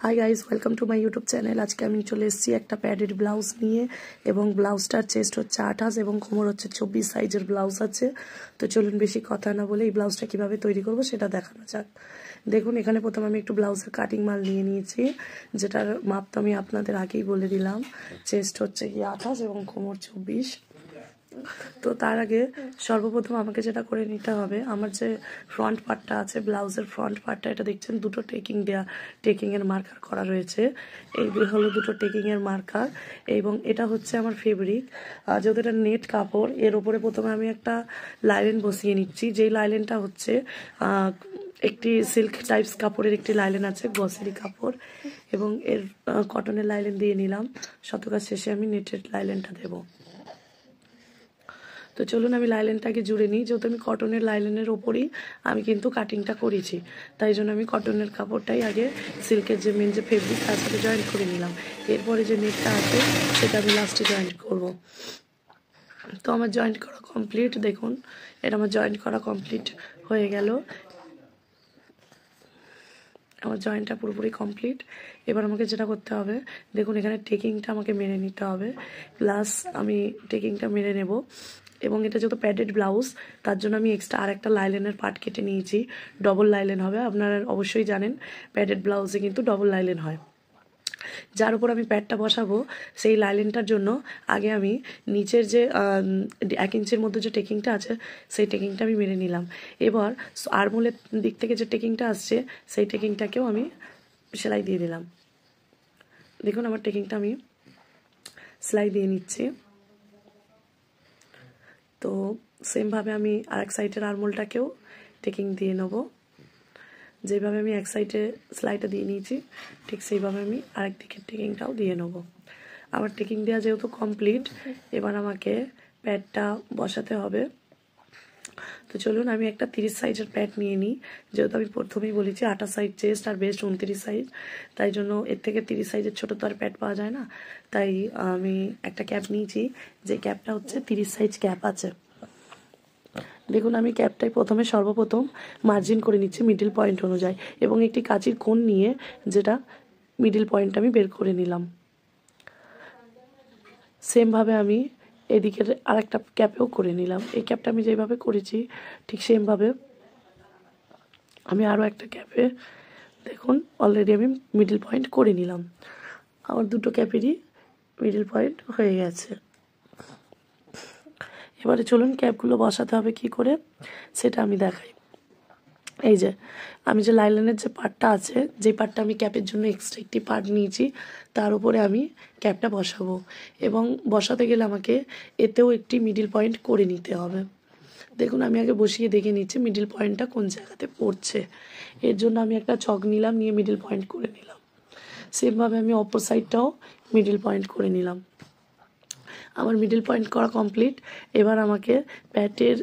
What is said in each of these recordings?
Hi guys, welcome to my YouTube channel. আজকে আমি চলে এসেছি একটা প্যাডেড ব্লাউজ নিয়ে, এবং ব্লাউজটার চেস্ট হচ্ছে 28 এবং কোমর হচ্ছে 24 সাইজের ব্লাউজ আছে। তো চলুন বেশি কথা না বলে এই ব্লাউজটা কীভাবে তৈরি করব সেটা দেখানো যাক। দেখুন, এখানে প্রথমে আমি একটু ব্লাউজের কাটিং মাল নিয়ে নিয়েছি, যেটার মাপ তো আমি আপনাদের আগেই বলে দিলাম। চেস্ট হচ্ছে 28 এবং কোমর 24। তো তার আগে সর্বপ্রথম আমাকে যেটা করে নিতে হবে, আমার যে ফ্রন্ট পার্টটা আছে, ব্লাউজের ফ্রন্ট পার্টটা, এটা দেখছেন দুটো টেকিংয়ের মার্কার করা রয়েছে। এই হলো দুটো টেকিংয়ের মার্কার, এবং এটা হচ্ছে আমার ফেব্রিক। যেহেতু এটা নেট কাপড়, এর ওপরে প্রথমে আমি একটা লাইলেন বসিয়ে নিচ্ছি। যেই লাইলেনটা হচ্ছে একটি সিল্ক টাইপস কাপড়ের একটি লাইলেন আছে, গ্লসেরি কাপড়, এবং এর কটনের লাইলেন দিয়ে নিলাম। শতকাজ শেষে আমি নেটের লাইলেনটা দেবো। তো চলুন আমি লাইলেনটাকে জুড়ে নিই। যেহেতু আমি কটনের লাইলেনের ওপরই আমি কিন্তু কাটিংটা করেছি, তাই জন্য আমি কটনের কাপড়টাই আগে সিল্কের যে মেন যে ফেব্রিক তার সাথে জয়েন্ট করে নিলাম। এরপরে যে নেটটা আছে সেটা আমি লাস্টে জয়েন্ট করব। তো আমার জয়েন্ট করা কমপ্লিট। দেখুন, এটা আমার জয়েন্ট করা কমপ্লিট হয়ে গেল। আমার জয়েন্টটা পুরোপুরি কমপ্লিট। এবার আমাকে যেটা করতে হবে, দেখুন এখানে টেকিংটা আমাকে মেরে নিতে হবে, প্লাস আমি টেকিংটা মেরে নেব। এবং এটা যেহেতু প্যাডেড ব্লাউজ, তার জন্য আমি এক্সট্রা আর একটা লাইলেনের পার্ট কেটে নিয়েছি। ডবল লাইলেন হবে, আপনারা অবশ্যই জানেন প্যাডেড ব্লাউজে কিন্তু ডবল লাইলেন হয়। যার উপর আমি প্যাডটা বসাবো সেই লাইলেনটার জন্য আগে আমি নিচের যে 1 ইঞ্চির মধ্যে যে টেকিংটা আছে সেই টেকিংটা আমি মেরে নিলাম। এবার আরমোলের দিক থেকে যে টেকিংটা আসছে সেই টেকিংটাকেও আমি সেলাই দিয়ে দিলাম। দেখুন আমার টেকিংটা আমি সেলাই দিয়ে নিচ্ছি। তো সেমভাবে আমি আরেক সাইডের আরমোলটাকেও টেকিং দিয়ে নেব। যেভাবে আমি এক সাইডে সেলাইটা দিয়ে নিয়েছি ঠিক সেইভাবে আমি আরেক দিকের টেকিংটাও দিয়ে নেব। আমার টেকিং দেওয়া যেহেতু কমপ্লিট, এবার আমাকে প্যাডটা বসাতে হবে। তো চলুন আমি একটা 30 সাইজের প্যাড নিয়ে নিই। যেহেতু আমি প্রথমেই বলেছি 28 সাইজ চেস্ট আর বেস্ট 29 সাইজ, তাই জন্য এর থেকে 30 সাইজের ছোটো তো আর প্যাড পাওয়া যায় না। তাই আমি একটা ক্যাপ নিয়েছি, যে ক্যাপটা হচ্ছে 30 সাইজ ক্যাপ আছে। দেখুন আমি ক্যাপটাই সর্বপ্রথম মার্জিন করে নিচ্ছি মিডল পয়েন্ট অনুযায়ী, এবং একটি কাঁচির কোণ নিয়ে যেটা মিডল পয়েন্ট আমি বের করে নিলাম। সেমভাবে আমি এদিকের আরেকটা ক্যাপেও করে নিলাম। এই ক্যাপটা আমি যেভাবে করেছি ঠিক সেমভাবে আমি আরও একটা ক্যাপে, দেখুন অলরেডি আমি মিডল পয়েন্ট করে নিলাম। আমার দুটো ক্যাপেরই মিডল পয়েন্ট হয়ে গেছে। এবারে চলুন ক্যাপগুলো বসাতে হবে কি করে সেটা আমি দেখাই। এই যে আমি যে লাইলেনের যে পার্টটা আছে, যেই পার্টটা আমি ক্যাপের জন্য এক্সট্রা একটি পার্ট নিয়েছি, তার উপরে আমি ক্যাপটা বসাবো। এবং বসাতে গেলে আমাকে এতেও একটি মিডল পয়েন্ট করে নিতে হবে। দেখুন আমি আগে বসিয়ে দেখে নিচ্ছি মিডল পয়েন্টটা কোন জায়গাতে পড়ছে। এর জন্য আমি একটা চক নিলাম, নিয়ে মিডল পয়েন্ট করে নিলাম। সেমভাবে আমি অপর সাইডটাও মিডল পয়েন্ট করে নিলাম। আমার মিডল পয়েন্ট করা কমপ্লিট। এবার আমাকে প্যাটের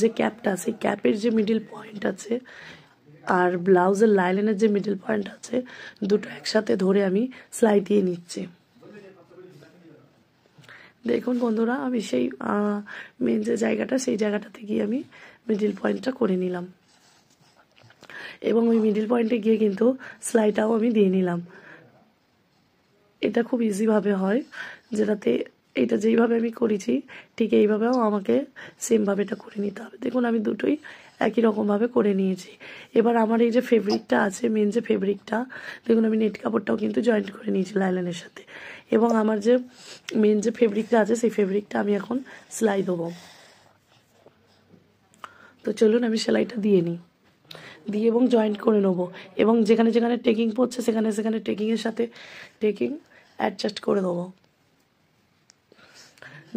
যে ক্যাপটা, সেই ক্যাপের যে মিডল পয়েন্ট আছে আর ব্লাউজের লাইলেনের যে মিডল পয়েন্ট আছে, দুটো একসাথে ধরে আমি সেলাই দিয়ে নিচ্ছি। দেখুন বন্ধুরা, আমি সেই মেন যে জায়গাটা, সেই জায়গাটাতে গিয়ে আমি মিডল পয়েন্টটা করে নিলাম, এবং ওই মিডল পয়েন্টে গিয়ে কিন্তু সেলাইটাও আমি দিয়ে নিলাম। এটা খুব ইজিভাবে হয়, যেটাতে এটা যেইভাবে আমি করেছি ঠিক এইভাবেও আমাকে সেমভাবে এটা করে নিতে হবে। দেখুন আমি দুটোই একই রকমভাবে করে নিয়েছি। এবার আমার এই যে ফেব্রিকটা আছে, মেন যে ফেব্রিকটা, দেখুন আমি নেট কাপড়টাও কিন্তু জয়েন্ট করে নিয়েছি লাইলেনের সাথে, এবং আমার যে মেন যে ফেব্রিকটা আছে সেই ফেব্রিকটা আমি এখন সেলাই দেবো। তো চলুন আমি সেলাইটা দিয়ে নিই, দিয়ে এবং জয়েন্ট করে নেবো, এবং যেখানে যেখানে টেকিং পড়ছে সেখানে সেখানে টেকিংয়ের সাথে টেকিং অ্যাডজাস্ট করে দেবো।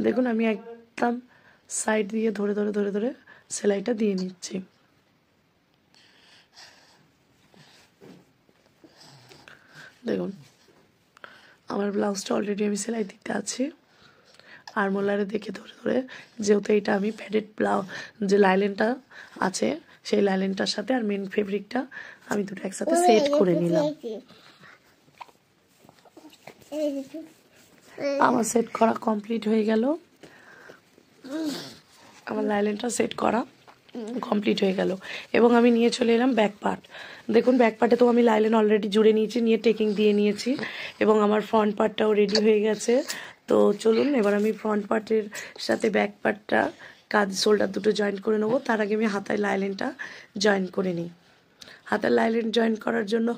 দেখুন আমি একদম সাইড দিয়ে ধরে ধরে ধরে ধরে সেলাইটা দিয়ে নিচ্ছি। দেখুন আমার ব্লাউজটা অলরেডি আমি সেলাই দিতে আছি, আরমোলারে দেখে ধরে ধরে, যেহেতু এটা আমি প্যাডেড ব্লাউজ যে লাইলেনটা আছে সেই লাইলেনটার সাথে আর মেন ফেব্রিকটা আমি দুটো একসাথে সেট করে নিলাম। আমার সেট করা কমপ্লিট হয়ে গেল। আমার লাইলেনটা সেট করা কমপ্লিট হয়ে গেল। এবং আমি নিয়ে চলে এলাম ব্যাক পার্ট। দেখুন ব্যাক পার্টে তো আমি লাইলেন অলরেডি জুড়ে নিয়েছি, নিয়ে টেকিং দিয়ে নিয়েছি এবং আমার ফ্রন্ট পার্টটাও রেডি হয়ে গেছে। তো চলুন এবার আমি ফ্রন্ট পার্টের সাথে ব্যাক পার্টটা কাঁধ শোল্ডার দুটো জয়েন্ট করে নেবো। তার আগে আমি হাতায় লাইলেনটা জয়েন করে নিই। হাতার লাইলেন জয়েন করার জন্য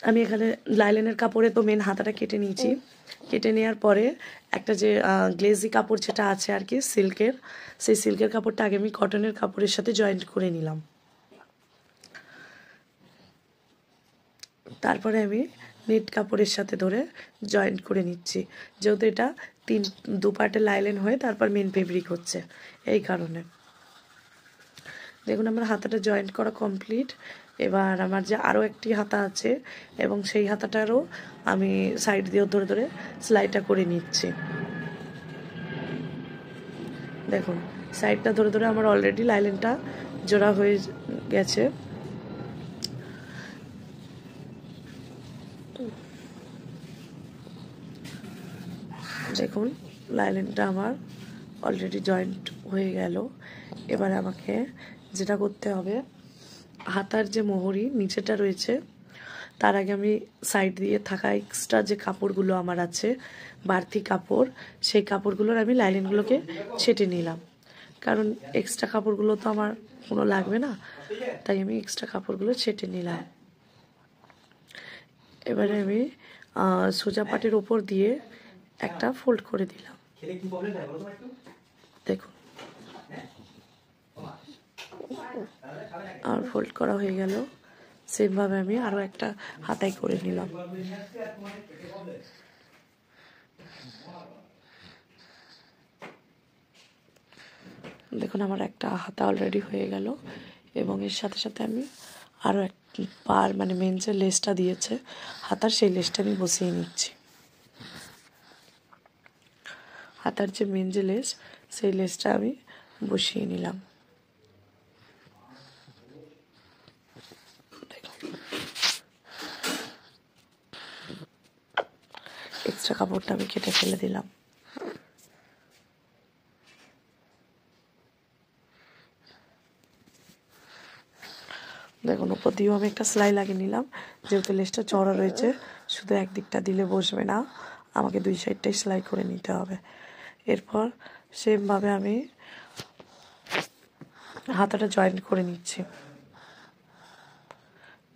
আমি এখানে লাইলেনের কাপড়ে তো মেন হাতাটা কেটে নিয়েছি। কেটে নেওয়ার পরে একটা যে গ্লেজি কাপড় যেটা আছে আর কি সিল্কের, সেই সিল্কের কাপড়টা আগে আমি কটনের কাপড়ের সাথে জয়েন্ট করে নিলাম। তারপরে আমি নেট কাপড়ের সাথে ধরে জয়েন্ট করে নিচ্ছি, যেহেতু এটা দু পার্টে লাইলেন হয়ে তারপর মেন ফেব্রিক হচ্ছে, এই কারণে। দেখুন আমার হাতাটা জয়েন্ট করা কমপ্লিট। এবার আমার যে আরও একটি হাতা আছে এবং সেই হাতাটারও আমি সাইড দিয়ে ধরে ধরে সেলাইটা করে নিচ্ছি। দেখুন সাইডটা ধরে ধরে আমার অলরেডি লাইলেনটা জোড়া হয়ে গেছে। দেখুন লাইলেনটা আমার অলরেডি জয়েন্ট হয়ে গেল। এবার আমাকে যেটা করতে হবে, হাতার যে মোহরি নিচেটা রয়েছে তার আগে আমি সাইড দিয়ে থাকা এক্সট্রা যে কাপড়গুলো আমার আছে বাড়তি কাপড়, সেই কাপড়গুলোর আমি লাইলেনগুলোকে ছেটে নিলাম, কারণ এক্সট্রা কাপড়গুলো তো আমার কোনো লাগবে না, তাই আমি এক্সট্রা কাপড়গুলো ছেটে নিলাম। এবারে আমি সোজা পাটের ওপর দিয়ে একটা ফোল্ড করে দিলাম। দেখুন আর ফোল্ড করা হয়ে গেল। সেমভাবে আমি আরও একটা হাতায় করে নিলাম। দেখুন আমার একটা হাতা অলরেডি হয়ে গেল এবং এর সাথে সাথে আমি আরও এক পার মানে মেন যে লেসটা দিয়েছে হাতার, সেই লেসটা আমি বসিয়ে নিচ্ছি। হাতার যে মেন যে লেস, সেই লেসটা আমি বসিয়ে নিলাম। এক্সট্রা কাপড়টা আমি কেটে ফেলে দিলাম। দেখুন উপর দিয়েও আমি একটা সেলাই লাগিয়ে নিলাম, যেহেতু লেসটা চড়া রয়েছে শুধু একদিকটা দিলে বসবে না, আমাকে দুই সাইডটাই সেলাই করে নিতে হবে। এরপর সেমভাবে আমি হাতাটা জয়েন্ট করে নিচ্ছি।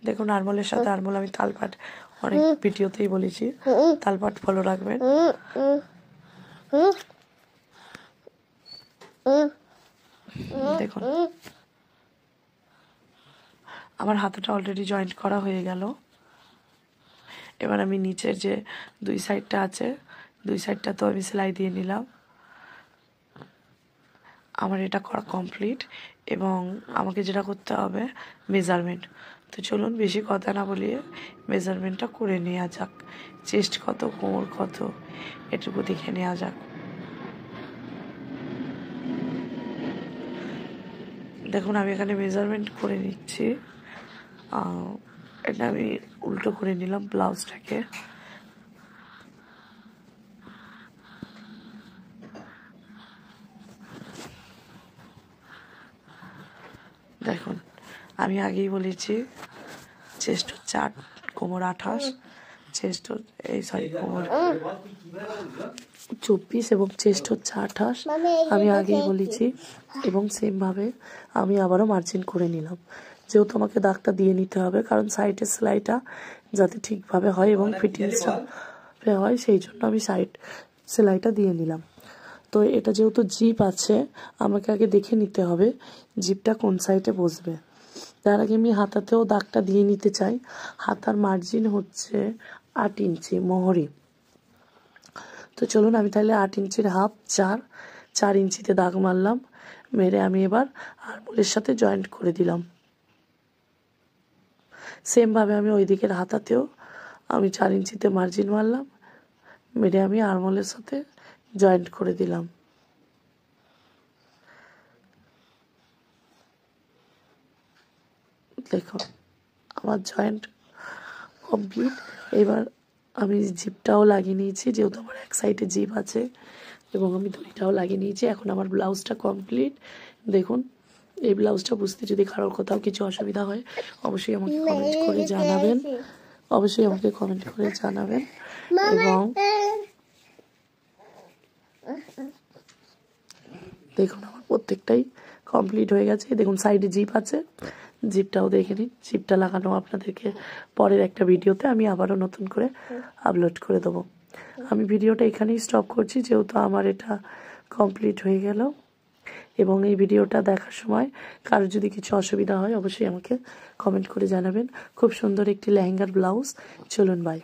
দেখুন আরমোলের সাথে আরমোল আমি তালপাট অনেক ভিডিওতেই বলেছি, তালপাট ফলো রাখবেন। দেখুন আমার হাতাটা অলরেডি জয়েন্ট করা হয়ে গেল। এবার আমি নিচের যে দুই সাইডটা আছে দুই সাইডটা তো আমি সেলাই দিয়ে নিলাম। আমার এটা করা কমপ্লিট এবং আমাকে যেটা করতে হবে মেজারমেন্ট। তো চলুন বেশি কথা না বলিয়ে মেজারমেন্টটা করে নেওয়া যাক। চেস্ট কত, কোমর কত, এটুকু দেখে নেওয়া যাক। দেখুন আমি এখানে মেজারমেন্ট করে নিচ্ছি। এটা আমি উল্টো করে নিলাম ব্লাউজটাকে। দেখুন আমি আগেই বলেছি চেস্ট হচ্ছে 8, কোমর 28, চেস্ট কোমর 24 এবং চেস্ট হচ্ছে 28, আমি আগেই বলেছি। এবং সেমভাবে আমি আবারও মার্জিন করে নিলাম, যেহেতু আমাকে দাগটা দিয়ে নিতে হবে, কারণ সাইডের সেলাইটা যাতে ঠিকভাবে হয় এবং ফিটিংসটা হয়, সেই জন্য আমি সাইড সেলাইটা দিয়ে নিলাম। তো এটা যেহেতু জিপ আছে আমাকে আগে দেখে নিতে হবে জিপটা কোন সাইডে বসবে। তার আগে আমি হাতাতেও দাগটা দিয়ে নিতে চাই। হাতার মার্জিন হচ্ছে 8 ইঞ্চি মোহরি। তো চলুন আমি তাহলে 8 ইঞ্চির হাফ 4 ইঞ্চিতে দাগ মারলাম, মেরে আমি এবার আরমোলের সাথে জয়েন্ট করে দিলাম। সেমভাবে আমি ওই দিকের হাতাতেও আমি 4 ইঞ্চিতে মার্জিন মারলাম, মেরে আমি আরমোলের সাথে জয়েন্ট করে দিলাম। দেখুন আমার জয়েন্ট কমপ্লিট। এবার আমি জিপটাও লাগিয়ে নিয়েছি, যেহেতু আমার এক সাইডে জিপ আছে এবং আমি দড়িটাও লাগিয়ে নিয়েছি। এখন আমার ব্লাউজটা কমপ্লিট। দেখুন, এই ব্লাউজটা বুঝতে যদি কারোর কোথাও কিছু অসুবিধা হয় অবশ্যই আমাকে কমেন্ট করে জানাবেন, অবশ্যই আমাকে কমেন্ট করে জানাবেন। এবং দেখুন আমার প্রত্যেকটাই কমপ্লিট হয়ে গেছে। দেখুন সাইডে জিপ আছে, জিপটাও দেখে নিন। জিপটা লাগানো আপনাদেরকে পরের একটা ভিডিওতে আমি আবারও নতুন করে আপলোড করে দেবো। আমি ভিডিওটা এখানেই স্টপ করছি, যেহেতু আমার এটা কমপ্লিট হয়ে গেল। এবং এই ভিডিওটা দেখার সময় কারোর যদি কিছু অসুবিধা হয় অবশ্যই আমাকে কমেন্ট করে জানাবেন। খুব সুন্দর একটি লেহেঙ্গার ব্লাউজ। চলুন বাই।